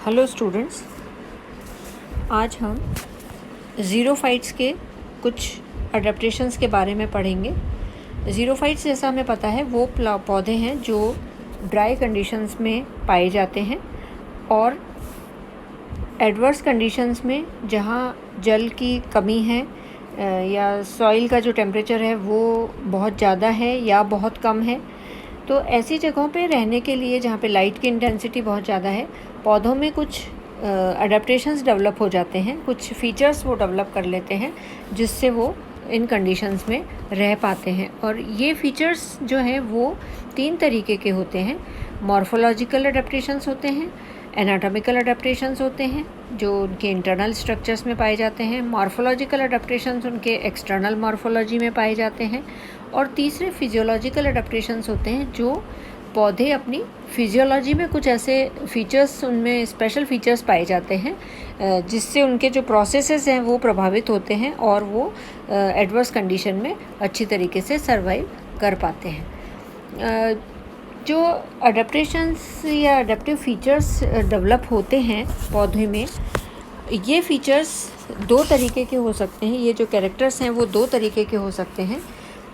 Hello students, आज हम ज़ीरोफाइट्स के कुछ अडेप्टेशंस के बारे में पढ़ेंगे। ज़ीरोफाइट्स जैसा हमें पता है वो पौधे हैं जो ड्राई कंडीशंस में पाए जाते हैं और एडवर्स कंडीशंस में जहाँ जल की कमी है या सॉइल का जो टेम्परेचर है वो बहुत ज़्यादा है या बहुत कम है, तो ऐसी जगहों पे रहने के लिए जहाँ पे लाइट की इंटेंसिटी बहुत ज़्यादा है, पौधों में कुछ अडेप्टेशंस डेवलप हो जाते हैं, कुछ फीचर्स वो डेवलप कर लेते हैं जिससे वो इन कंडीशंस में रह पाते हैं। और ये फीचर्स जो हैं वो 3 तरीके के होते हैं। मॉर्फोलॉजिकल अडेप्टेशंस होते हैं, एनाटॉमिकल अडेप्टेशंस होते हैं जो उनके इंटरनल स्ट्रक्चर्स में पाए जाते हैं, मॉर्फोलॉजिकल अडेप्टेशंस उनके एक्सटर्नल मॉर्फोलॉजी में पाए जाते हैं, और तीसरे फिजियोलॉजिकल अडेप्टेशंस होते हैं जो पौधे अपनी फिजियोलॉजी में कुछ ऐसे फीचर्स, उनमें स्पेशल फीचर्स पाए जाते हैं जिससे उनके जो प्रोसेसेस हैं वो प्रभावित होते हैं और वो एडवर्स कंडीशन में अच्छी तरीके से सर्वाइव कर पाते हैं। जो अडेप्टेशंस या अडेप्टिव फीचर्स डेवलप होते हैं पौधे में, ये फीचर्स 2 तरीके के हो सकते हैं। ये जो कैरेक्टर्स हैं वो 2 तरीके के हो सकते हैं।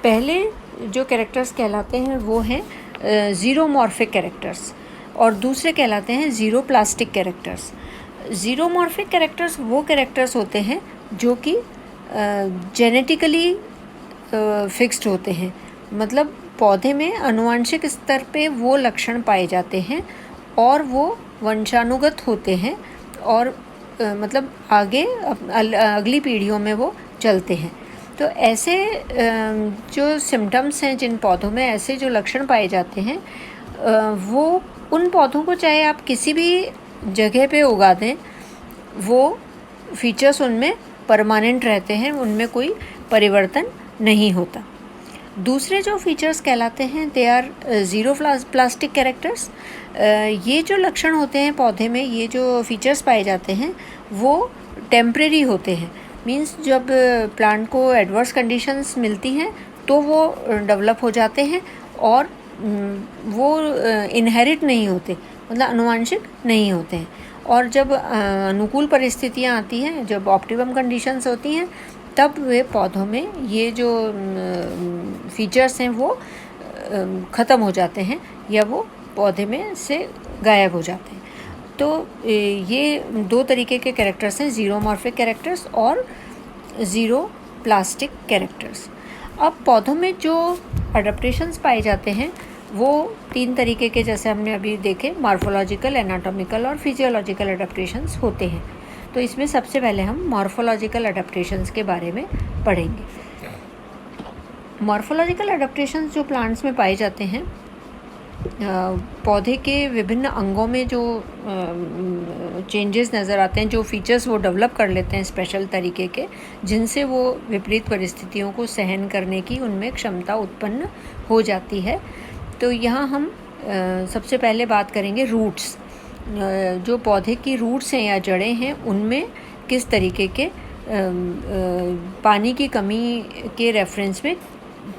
पहले जो कैरेक्टर्स कहलाते हैं वो हैं ज़ीरोमॉर्फिक कैरेक्टर्स और दूसरे कहलाते हैं ज़ीरोप्लास्टिक कैरेक्टर्स। ज़ीरोमॉर्फिक कैरेक्टर्स वो कैरेक्टर्स होते हैं जो कि जेनेटिकली फिक्स्ड होते हैं, मतलब पौधे में आनुवंशिक स्तर पे वो लक्षण पाए जाते हैं और वो वंशानुगत होते हैं और मतलब आगे अगली पीढ़ियों में वो चलते हैं। तो ऐसे जो सिम्टम्स हैं, जिन पौधों में ऐसे जो लक्षण पाए जाते हैं, वो उन पौधों को चाहे आप किसी भी जगह पे उगा दें, वो फीचर्स उनमें परमानेंट रहते हैं, उनमें कोई परिवर्तन नहीं होता। दूसरे जो फीचर्स कहलाते हैं दे आर ज़ीरोप्लास्टिक कैरेक्टर्स। ये जो लक्षण होते हैं पौधे में, ये जो फीचर्स पाए जाते हैं वो टेम्परेरी होते हैं। मींस जब प्लांट को एडवर्स कंडीशंस मिलती हैं तो वो डेवलप हो जाते हैं और वो इनहेरिट नहीं होते, मतलब आनुवांशिक नहीं होते हैं। और जब अनुकूल परिस्थितियाँ आती हैं, जब ऑप्टिमम कंडीशंस होती हैं, तब वे पौधों में ये जो फीचर्स हैं वो ख़त्म हो जाते हैं या वो पौधे में से गायब हो जाते हैं। तो ये 2 तरीके के कैरेक्टर्स हैं, ज़ीरोमॉर्फिक कैरेक्टर्स और ज़ीरोप्लास्टिक कैरेक्टर्स। अब पौधों में जो अडेप्टेशंस पाए जाते हैं वो 3 तरीके के, जैसे हमने अभी देखे, मॉर्फोलॉजिकल, एनाटॉमिकल और फिजियोलॉजिकल अडेप्टेशंस होते हैं। तो इसमें सबसे पहले हम मॉर्फोलॉजिकल अडेप्टेशंस के बारे में पढ़ेंगे। मॉर्फोलॉजिकल अडेप्टेशंस जो प्लांट्स में पाए जाते हैं, पौधे के विभिन्न अंगों में जो चेंजेस नज़र आते हैं, जो फीचर्स वो डेवलप कर लेते हैं स्पेशल तरीके के, जिनसे वो विपरीत परिस्थितियों को सहन करने की उनमें क्षमता उत्पन्न हो जाती है। तो यहाँ हम सबसे पहले बात करेंगे रूट्स। जो पौधे की रूट्स हैं या जड़ें हैं, उनमें किस तरीके के पानी की कमी के रेफरेंस में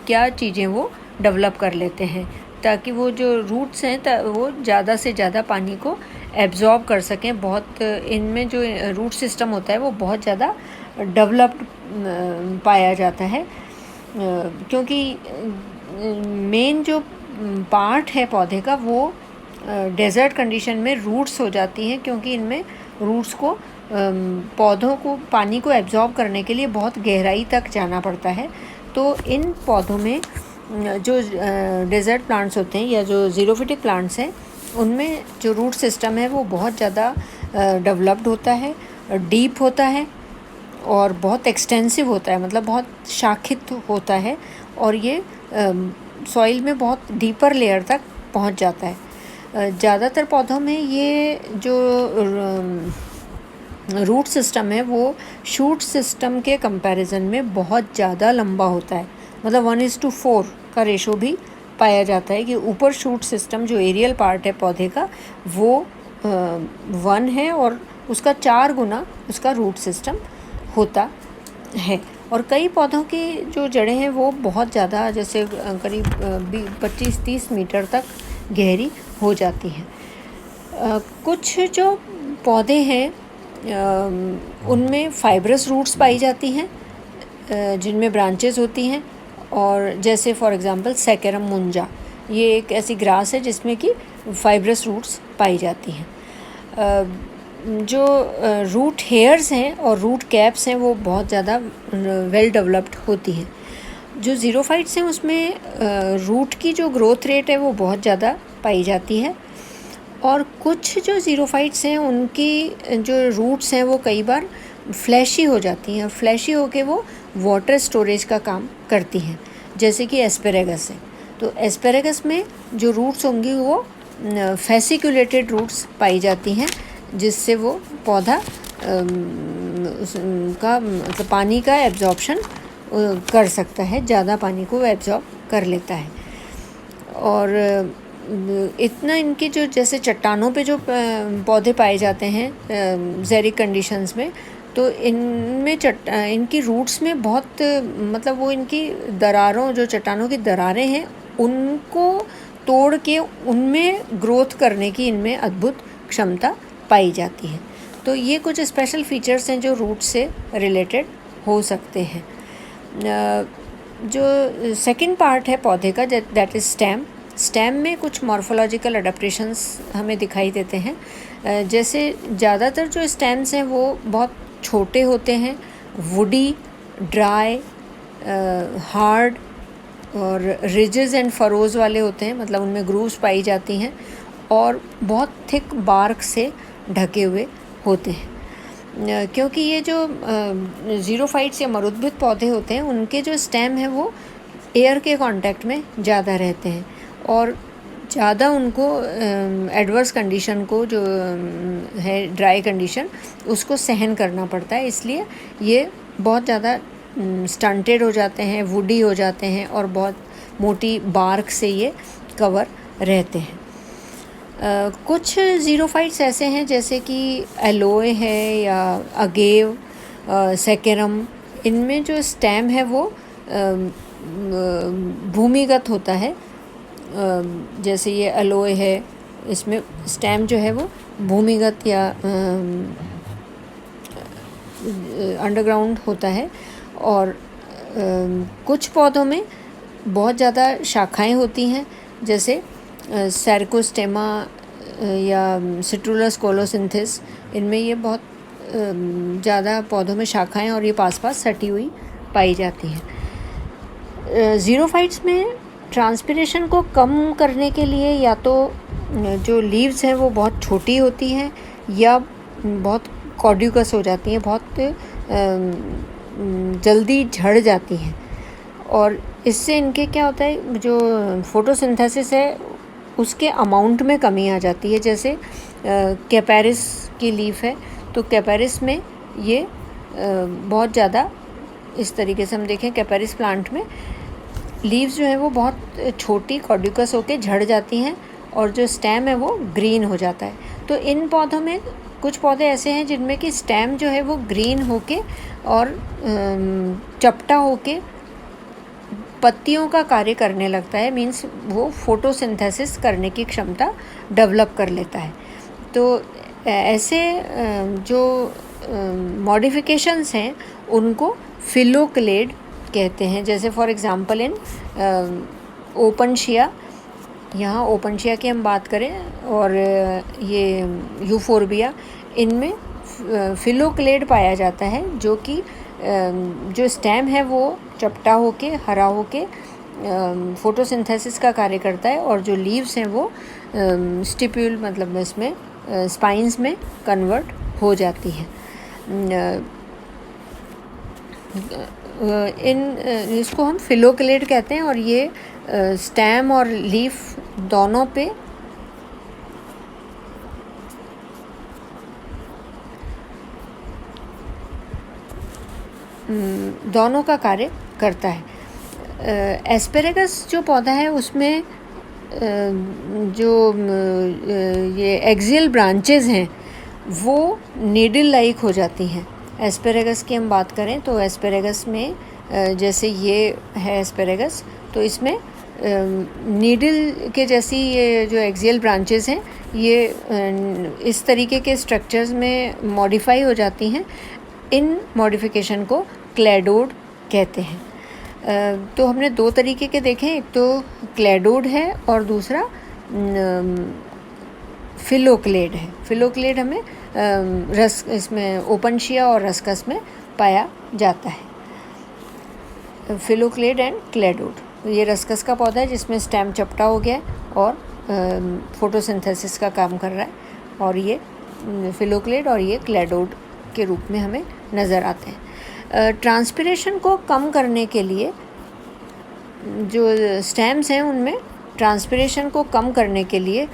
क्या चीज़ें वो डेवलप कर लेते हैं, ताकि वो जो रूट्स हैं वो ज़्यादा से ज़्यादा पानी को एब्जॉर्ब कर सकें। बहुत इनमें जो रूट सिस्टम होता है वो बहुत ज़्यादा डेवलप्ड पाया जाता है, क्योंकि मेन जो पार्ट है पौधे का वो डेजर्ट कंडीशन में रूट्स हो जाती हैं, क्योंकि इनमें रूट्स को पौधों को पानी को एब्जॉर्ब करने के लिए बहुत गहराई तक जाना पड़ता है। तो इन पौधों में जो डेजर्ट प्लांट्स होते हैं या जो ज़ीरोफिटिक प्लांट्स हैं, उनमें जो रूट सिस्टम है वो बहुत ज़्यादा डेवलप्ड होता है, डीप होता है और बहुत एक्सटेंसिव होता है, मतलब बहुत शाखित होता है, और ये सॉइल में बहुत डीपर लेयर तक पहुंच जाता है। ज़्यादातर पौधों में ये जो रूट सिस्टम है वो शूट सिस्टम के कंपैरिजन में बहुत ज़्यादा लंबा होता है, मतलब 1:4 का रेशो भी पाया जाता है कि ऊपर शूट सिस्टम जो एरियल पार्ट है पौधे का वो 1 है और उसका 4 गुना उसका रूट सिस्टम होता है। और कई पौधों की जो जड़ें हैं वो बहुत ज़्यादा, जैसे करीब 25-30 मीटर तक गहरी हो जाती हैं। कुछ जो पौधे हैं उनमें फाइब्रस रूट्स पाई जाती हैं जिनमें ब्रांचेस होती हैं, और जैसे फॉर एग्जांपल सैकेरम मुंजा, ये एक ऐसी ग्रास है जिसमें कि फाइब्रस रूट्स पाई जाती हैं। जो रूट हेयर्स हैं और रूट कैप्स हैं वो बहुत ज़्यादा वेल डेवलप्ड होती हैं। जो ज़ीरोफाइट्स हैं उसमें रूट की जो ग्रोथ रेट है वो बहुत ज़्यादा पाई जाती है, और कुछ जो ज़ीरोफाइट्स हैं उनकी जो रूट्स हैं वो कई बार फ्लैशी हो जाती हैं, और फ्लैशी होके वो वाटर स्टोरेज का काम करती हैं, जैसे कि एस्पेरेगस है। तो एस्पेरेगस में जो रूट्स होंगी वो फैसिकुलेटेड रूट्स पाई जाती हैं, जिससे वो पौधा का मतलब पानी का एब्जॉर्प्शन कर सकता है, ज़्यादा पानी को एब्जॉर्ब कर लेता है। और इतना इनके जो जैसे चट्टानों पे जो पौधे पाए जाते हैं ज़ेरिक कंडीशंस में, तो इनमें इनकी रूट्स में बहुत मतलब वो इनकी दरारों, जो चट्टानों की दरारें हैं उनको तोड़ के उनमें ग्रोथ करने की इनमें अद्भुत क्षमता पाई जाती है। तो ये कुछ स्पेशल फीचर्स हैं जो रूट से रिलेटेड हो सकते हैं। जो सेकंड पार्ट है पौधे का, दैट इज़ स्टेम। स्टेम में कुछ मॉर्फोलॉजिकल अडेप्टेशंस हमें दिखाई देते हैं। जैसे ज़्यादातर जो स्टेम्स हैं वो बहुत छोटे होते हैं, वुडी, ड्राई, हार्ड और रिजेस एंड फरोज़ वाले होते हैं, मतलब उनमें ग्रूव्स पाई जाती हैं, और बहुत थिक बार्क से ढके हुए होते हैं। क्योंकि ये जो ज़ीरोफाइट्स या मरुद्भिद पौधे होते हैं उनके जो स्टेम है वो एयर के कांटेक्ट में ज़्यादा रहते हैं, और ज़्यादा उनको एडवर्स कंडीशन को जो है ड्राई कंडीशन उसको सहन करना पड़ता है, इसलिए ये बहुत ज़्यादा स्टंटेड हो जाते हैं, वुडी हो जाते हैं, और बहुत मोटी बार्क से ये कवर रहते हैं। कुछ ज़ीरोफाइट्स ऐसे हैं जैसे कि एलोए है या अगेव, सैकेरम, इनमें जो स्टेम है वो भूमिगत होता है। जैसे ये एलोए है, इसमें स्टेम जो है वो भूमिगत या अंडरग्राउंड होता है, और कुछ पौधों में बहुत ज़्यादा शाखाएं होती हैं, जैसे सैरकोस्टेमा या सिट्रुलस कोलोसिंथिस, इनमें ये बहुत ज़्यादा पौधों में शाखाएं और ये पास पास सटी हुई पाई जाती हैं। ज़ीरोफाइट्स में ट्रांसपिरेशन को कम करने के लिए या तो जो लीव्स हैं वो बहुत छोटी होती हैं या बहुत कॉर्ड्यूकस हो जाती हैं, बहुत जल्दी झड़ जाती हैं, और इससे इनके क्या होता है, जो फोटोसिंथेसिस है उसके अमाउंट में कमी आ जाती है। जैसे कैपेरिस की लीफ है, तो कैपेरिस में ये बहुत ज़्यादा, इस तरीके से हम देखें कैपेरिस प्लांट में लीव्स जो है वो बहुत छोटी कॉर्ड्यूकस होके झड़ जाती हैं, और जो स्टेम है वो ग्रीन हो जाता है। तो इन पौधों में कुछ पौधे ऐसे हैं जिनमें कि स्टेम जो है वो ग्रीन होके और चपटा होके पत्तियों का कार्य करने लगता है, मीन्स वो फोटोसिंथेसिस करने की क्षमता डेवलप कर लेता है। तो ऐसे जो मॉडिफिकेशंस हैं उनको फिलोक्लेड कहते हैं। जैसे फॉर एग्जांपल इन ओपनशिया, यहाँ ओपनशिया की हम बात करें, और ये यूफोर्बिया, इनमें फिलोक्लेड पाया जाता है, जो कि जो स्टेम है वो चपटा होके हरा होके फोटोसिंथेसिस का कार्य करता है, और जो लीव्स हैं वो स्टिप्यूल मतलब इसमें स्पाइंस में कन्वर्ट हो जाती हैं। इसको हम फिलोक्लेड कहते हैं, और ये स्टेम और लीफ दोनों पे दोनों का कार्य करता है। एस्पेरेगस जो पौधा है उसमें जो ये एक्सियल ब्रांचेस हैं वो नीडल लाइक हो जाती हैं। एस्पेरेगस की हम बात करें तो एस्पेरेगस में जैसे ये है एस्पेरेगस, तो इसमें नीडल के जैसी ये जो एक्सियल ब्रांचेस हैं ये इस तरीके के स्ट्रक्चर्स में मॉडिफाई हो जाती हैं। इन मॉडिफिकेशन को क्लैडोड कहते हैं। तो हमने दो तरीके के देखे, एक तो क्लैडोड है और दूसरा फिलोक्लेड है। फिलोक्लेड हमें इसमें ओपनशिया और रस्कस में पाया जाता है। फिलोक्लेड एंड क्लैडोड, ये रस्कस का पौधा है जिसमें स्टेम चपटा हो गया है और फोटोसिंथेसिस का काम कर रहा है, और ये फिलोक्लेड और ये क्लैडोड के रूप में हमें नज़र आते हैं। ट्रांसपिरेशन को कम करने के लिए जो स्टेम्स हैं उनमें ट्रांसपिरेशन को कम करने के लिए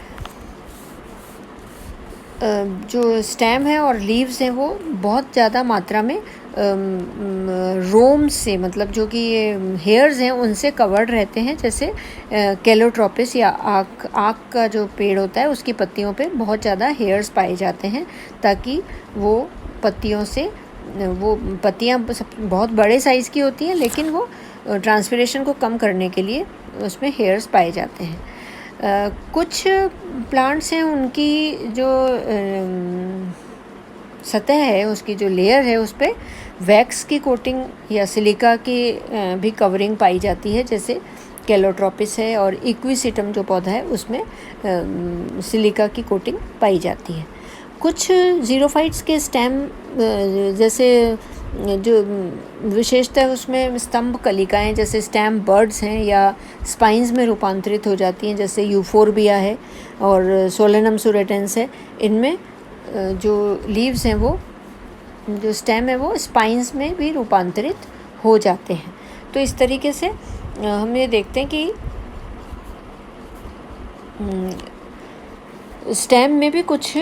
जो स्टेम है और लीव्स हैं वो बहुत ज़्यादा मात्रा में रोम से, मतलब जो कि ये हेयर्स हैं उनसे कवर्ड रहते हैं। जैसे कैलोट्रोपिस या आक का जो पेड़ होता है उसकी पत्तियों पे बहुत ज़्यादा हेयर्स पाए जाते हैं, ताकि वो पत्तियों से, वो पत्तियाँ बहुत बड़े साइज़ की होती हैं लेकिन वो ट्रांसपिरेशन को कम करने के लिए उसमें हेयर्स पाए जाते हैं। कुछ प्लांट्स हैं उनकी जो सतह है, उसकी जो लेयर है उस पर वैक्स की कोटिंग या सिलिका की भी कवरिंग पाई जाती है। जैसे कैलोट्रोपिस है और इक्विसिटम जो पौधा है उसमें सिलिका की कोटिंग पाई जाती है। कुछ ज़ीरोफाइट्स के स्टेम जैसे जो विशेषता है उसमें स्तंभ कलिकाएँ जैसे स्टेम बर्ड्स हैं या स्पाइन्स में रूपांतरित हो जाती हैं, जैसे यूफोरबिया है और सोलेनम सुरेटेंस है। इनमें जो लीव्स हैं वो, जो स्टेम है वो स्पाइन्स में भी रूपांतरित हो जाते हैं। तो इस तरीके से हम ये देखते हैं कि स्टेम में भी कुछ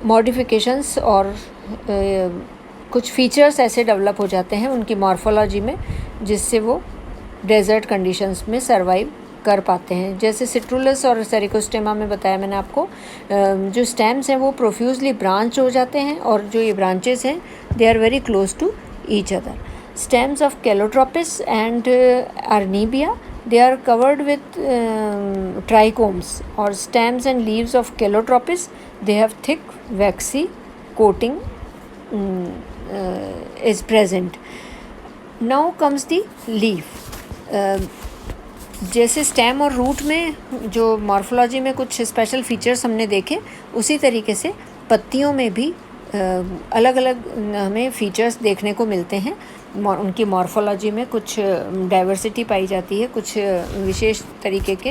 मॉडिफिकेशंस और कुछ फीचर्स ऐसे डेवलप हो जाते हैं उनकी मॉर्फोलॉजी में, जिससे वो डेजर्ट कंडीशंस में सरवाइव कर पाते हैं। जैसे सिट्रुलस और सेरिकोस्टेमा में बताया मैंने आपको, जो स्टेम्स हैं वो प्रोफ्यूजली ब्रांच हो जाते हैं और जो ये ब्रांचेस हैं they are very close to each other. Stems of Calotropis and Arnebia, they are covered with trichomes, or stems and leaves of calotropis, they have thick waxy coating is present. Now comes the leaf. जैसे stem और root में जो morphology में कुछ special features हमने देखे, उसी तरीके से पत्तियों में भी अलग अलग हमें फीचर्स देखने को मिलते हैं। उनकी मॉर्फोलॉजी में कुछ डाइवर्सिटी पाई जाती है, कुछ विशेष तरीके के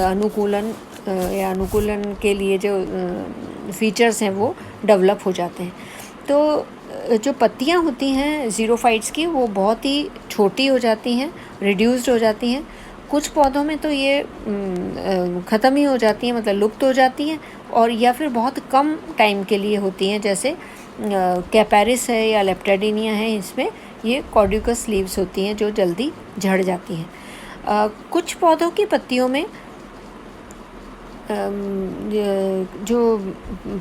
अनुकूलन के लिए जो फीचर्स हैं वो डेवलप हो जाते हैं। तो जो पत्तियां होती हैं ज़ीरोफाइट्स की वो बहुत ही छोटी हो जाती हैं, रिड्यूस्ड हो जाती हैं। कुछ पौधों में तो ये ख़त्म ही हो जाती हैं, मतलब लुप्त हो जाती हैं, और या फिर बहुत कम टाइम के लिए होती हैं। जैसे कैपेरिस है या लेप्टेडिनिया है, इसमें ये कॉर्ड्यूकस लीव्स होती हैं जो जल्दी झड़ जाती हैं। कुछ पौधों की पत्तियों में जो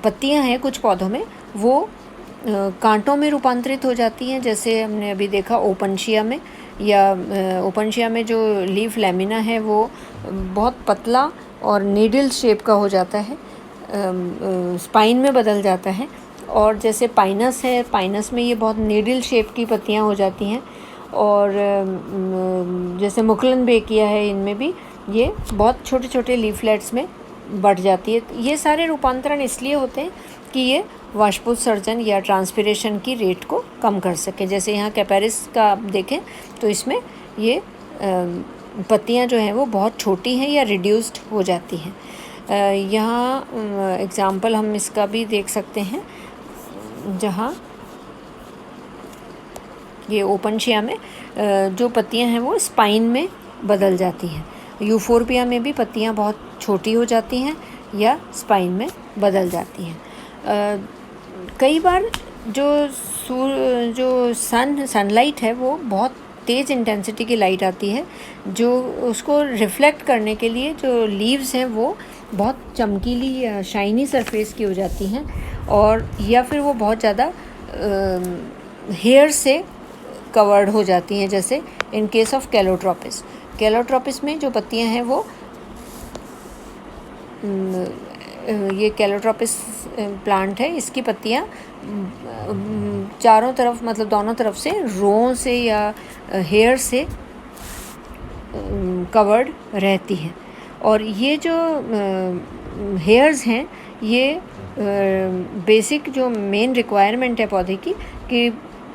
पत्तियां हैं कुछ पौधों में वो कांटों में रूपांतरित हो जाती हैं। जैसे हमने अभी देखा ओपनशिया में, या ओपनशिया में जो लीफ लैमिना है वो बहुत पतला और नीडल शेप का हो जाता है, स्पाइन में बदल जाता है। और जैसे पाइनस है, पाइनस में ये बहुत नीडल शेप की पत्तियां हो जाती हैं। और जैसे मुकलन बेकिया है, इनमें भी ये बहुत छोटे छोटे लीफलेट्स में बढ़ जाती है। ये सारे रूपांतरण इसलिए होते हैं कि ये वाष्पोत्सर्जन या ट्रांसपिरेशन की रेट को कम कर सके। जैसे यहाँ कैपेरिस का आप देखें तो इसमें ये पत्तियाँ जो हैं वो बहुत छोटी हैं या रिड्यूस्ड हो जाती हैं। यहाँ एग्ज़ाम्पल हम इसका भी देख सकते हैं, जहाँ ये ओपनशिया में जो पत्तियाँ हैं वो स्पाइन में बदल जाती हैं। यूफोरबिया में भी पत्तियाँ बहुत छोटी हो जाती हैं या स्पाइन में बदल जाती हैं। कई बार जो सनलाइट है वो बहुत तेज़ इंटेंसिटी की लाइट आती है, जो उसको रिफ्लेक्ट करने के लिए जो लीव्स हैं वो बहुत चमकीली या शाइनी सरफेस की हो जाती हैं, और या फिर वो बहुत ज़्यादा हेयर से कवर्ड हो जाती हैं, जैसे इन केस ऑफ कैलोट्रोपिस। कैलोट्रोपिस में जो पत्तियां हैं वो ये कैलोट्रोपिस प्लांट है, इसकी पत्तियां चारों तरफ मतलब दोनों तरफ से रो से या हेयर से कवर्ड रहती हैं। और ये जो हेयर्स हैं ये बेसिक जो मेन रिक्वायरमेंट है पौधे की कि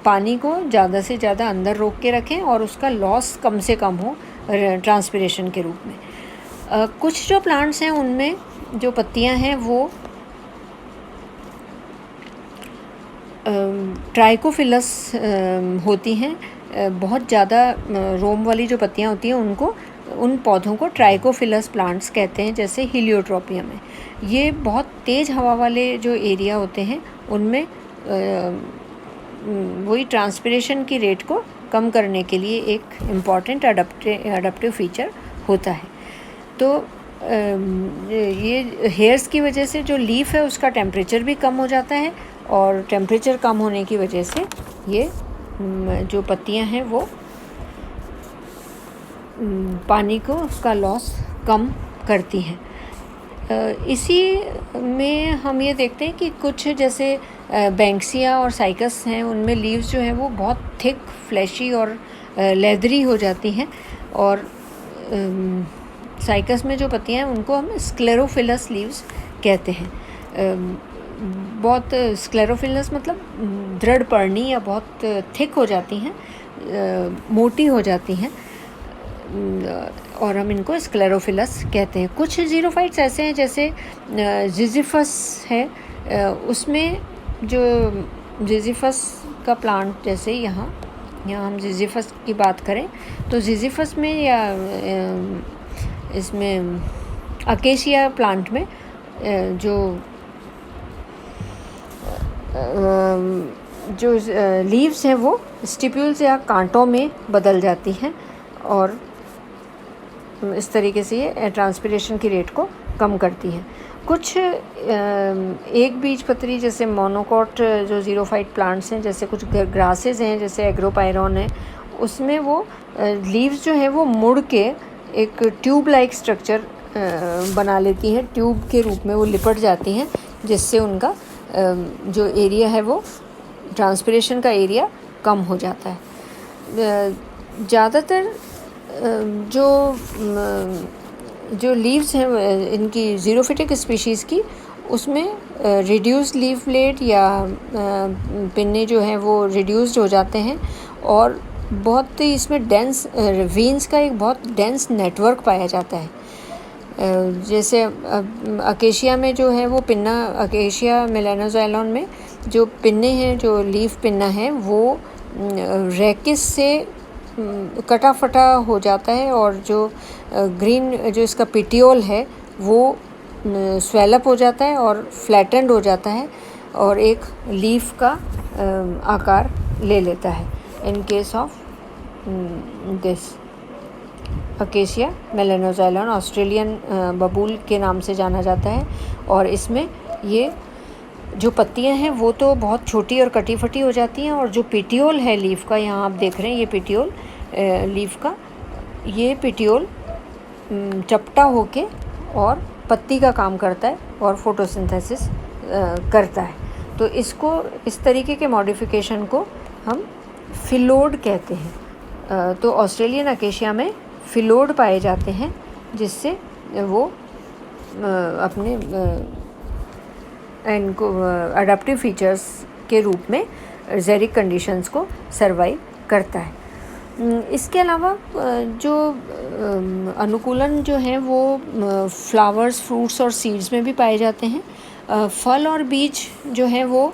पानी को ज़्यादा से ज़्यादा अंदर रोक के रखें और उसका लॉस कम से कम हो ट्रांसपिरेशन के रूप में। कुछ जो प्लांट्स हैं उनमें जो पत्तियां हैं वो ट्राइकोफिलस होती हैं। बहुत ज़्यादा रोम वाली जो पत्तियां होती हैं उनको उन पौधों को ट्राइकोफिलस प्लांट्स कहते हैं, जैसे हीलियोट्रोपियम है। ये बहुत तेज़ हवा वाले जो एरिया होते हैं उनमें वही ट्रांसपिरेशन की रेट को कम करने के लिए एक इम्पॉर्टेंट अडप्टिव फीचर होता है। तो ये हेयर्स की वजह से जो लीफ है उसका टेम्परेचर भी कम हो जाता है और टेम्परेचर कम होने की वजह से ये जो पत्तियां हैं वो पानी को उसका लॉस कम करती हैं। इसी में हम ये देखते हैं कि कुछ जैसे बैंक्सिया और साइकस हैं उनमें लीव्स जो हैं वो बहुत थिक फ्लैशी और लेदरी हो जाती हैं। और साइकस में जो पत्तियां हैं उनको हम स्क्लेरोफिलस लीव्स कहते हैं। बहुत स्क्लेरोफिलस मतलब दृढ़ पर्णी या बहुत थिक हो जाती हैं, मोटी हो जाती हैं और हम इनको स्क्लेरोफिलस कहते हैं। कुछ ज़ीरोफाइट्स ऐसे हैं जैसे जिजिफस है, उसमें जो जिजिफस का प्लांट जैसे यहाँ हम जिजिफस की बात करें तो जिजिफस में या इसमें अकेशिया प्लांट में जो लीव्स हैं वो स्टिप्यूल्स या कांटों में बदल जाती हैं और इस तरीके से ये ट्रांसपिरेशन की रेट को कम करती हैं। कुछ एक बीजपत्री जैसे मोनोकॉट जो ज़ीरोफाइट प्लांट्स हैं, जैसे कुछ ग्रासेस हैं जैसे एग्रोपायरॉन है, उसमें वो लीव्स जो है वो मुड़ के एक ट्यूब लाइक स्ट्रक्चर बना लेती हैं, ट्यूब के रूप में वो लिपट जाती हैं, जिससे उनका जो एरिया है वो ट्रांसपिरेशन का एरिया कम हो जाता है। ज़्यादातर जो लीव्स हैं इनकी ज़ीरोफिटिक स्पीशीज़ की, उसमें रिड्यूस लीफ ब्लेड या पिन्ने जो हैं वो रिड्यूस्ड हो जाते हैं और बहुत ही इसमें डेंस वीन्स का एक बहुत डेंस नेटवर्क पाया जाता है। जैसे अकेशिया में जो है वो पिन्ना, अकेशिया मेलानोज़ाइलॉन में जो पिन्ने हैं, जो लीफ पिन्ना है वो रैकिस से कटा फटा हो जाता है और जो ग्रीन जो इसका पिटियोल है वो स्वेलअप हो जाता है और फ्लैटेंड हो जाता है और एक लीफ का आकार ले लेता है। In case of this Acacia melanoxylon Australian बबूल के नाम से जाना जाता है। और इसमें ये जो पत्तियां हैं वो तो बहुत छोटी और कटी फटी हो जाती हैं और जो पिटियोल है लीफ का, यहाँ आप देख रहे हैं ये पिटियोल लीफ का, ये पिटियोल चपटा होके और पत्ती का काम करता है और फोटोसिंथेसिस करता है। तो इसको, इस तरीके के मॉडिफिकेशन को हम फिलोड कहते हैं। तो ऑस्ट्रेलियन अकेशिया में फिलोड पाए जाते हैं जिससे वो अपने इनको अडैप्टिव फीचर्स के रूप में जेरिक कंडीशंस को सर्वाइव करता है। इसके अलावा जो अनुकूलन जो है वो फ्लावर्स, फ्रूट्स और सीड्स में भी पाए जाते हैं। फल और बीज जो है वो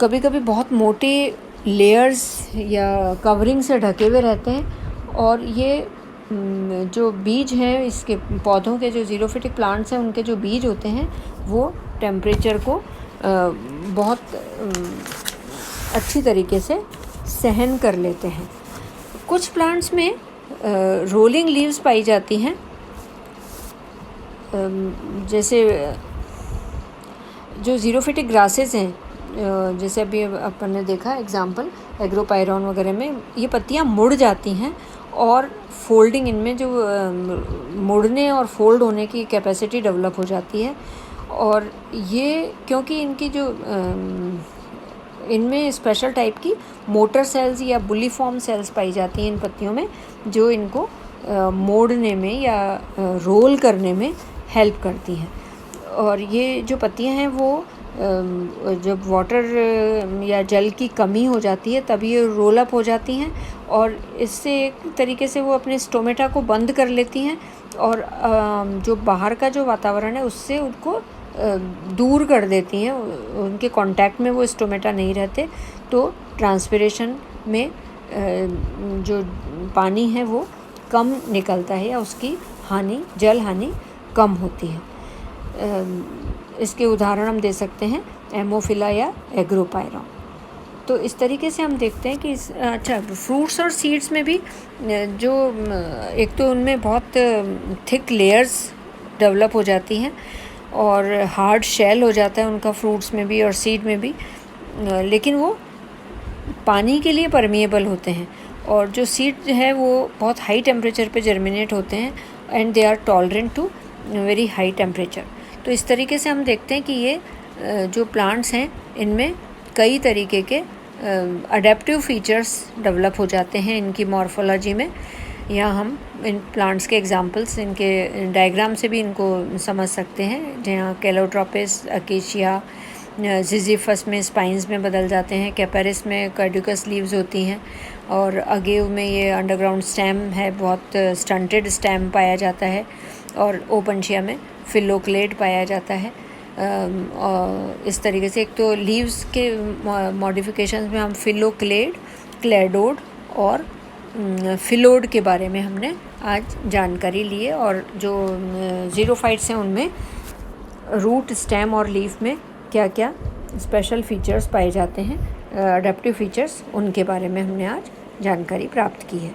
कभी कभी बहुत मोटे लेयर्स या कवरिंग से ढके हुए रहते हैं और ये जो बीज हैं इसके पौधों के, जो ज़ीरोफिटिक प्लांट्स हैं उनके जो बीज होते हैं वो टेम्परेचर को बहुत अच्छी तरीके से सहन कर लेते हैं। कुछ प्लांट्स में रोलिंग लीव्स पाई जाती हैं, जैसे जो ज़ीरोफिटिक ग्रासेस हैं जैसे अभी अपन ने देखा एग्जाम्पल एग्रोपायरॉन वगैरह में ये पत्तियाँ मुड़ जाती हैं और फोल्डिंग इनमें जो मुड़ने और फोल्ड होने की कैपेसिटी डेवलप हो जाती है। और ये क्योंकि इनकी जो इनमें स्पेशल टाइप की मोटर सेल्स या बुलिफॉर्म सेल्स पाई जाती हैं इन पत्तियों में, जो इनको मोड़ने में या रोल करने में हेल्प करती हैं। और ये जो पत्तियां हैं वो जब वाटर या जल की कमी हो जाती है तब ये रोल अप हो जाती हैं और इससे एक तरीके से वो अपने स्टोमेटा को बंद कर लेती हैं और जो बाहर का जो वातावरण है उससे उनको दूर कर देती हैं। उनके कांटेक्ट में वो स्टोमेटा नहीं रहते, तो ट्रांसपिरेशन में जो पानी है वो कम निकलता है या उसकी हानि, जल हानि कम होती है। इसके उदाहरण हम दे सकते हैं एमोफिला या एग्रोपायरॉन। तो इस तरीके से हम देखते हैं कि अच्छा, फ्रूट्स और सीड्स में भी जो एक तो उनमें बहुत थिक लेयर्स डेवलप हो जाती हैं और हार्ड शेल हो जाता है उनका, फ्रूट्स में भी और सीड में भी, लेकिन वो पानी के लिए परमिएबल होते हैं। और जो सीड है वो बहुत हाई टेम्परेचर पे जर्मिनेट होते हैं and they are tolerant to very high temperature. तो इस तरीके से हम देखते हैं कि ये जो प्लांट्स हैं इनमें कई तरीके के अडेप्टिव फीचर्स डेवलप हो जाते हैं इनकी मॉर्फोलॉजी में। यहाँ हम इन प्लांट्स के एग्जांपल्स, इनके डायग्राम से भी इनको समझ सकते हैं, जहाँ कैलोट्रोपिस, अकेशिया, जिजीफस में स्पाइंस में बदल जाते हैं, कैपेरिस में कार्डिकस लीव्स होती हैं और अगेव में ये अंडरग्राउंड स्टेम है, बहुत स्टंटेड स्टेम पाया जाता है और ओपनशिया में फिलोक्लेड पाया जाता है। और इस तरीके से एक तो लीव्स के मॉडिफिकेशंस में हम फिलोक्लेड, क्लेडोड और फिलोड के बारे में हमने आज जानकारी ली है। और जो ज़ीरोफाइट्स हैं उनमें रूट, स्टेम और लीफ में क्या क्या स्पेशल फीचर्स पाए जाते हैं, अडेप्टिव फीचर्स, उनके बारे में हमने आज जानकारी प्राप्त की है।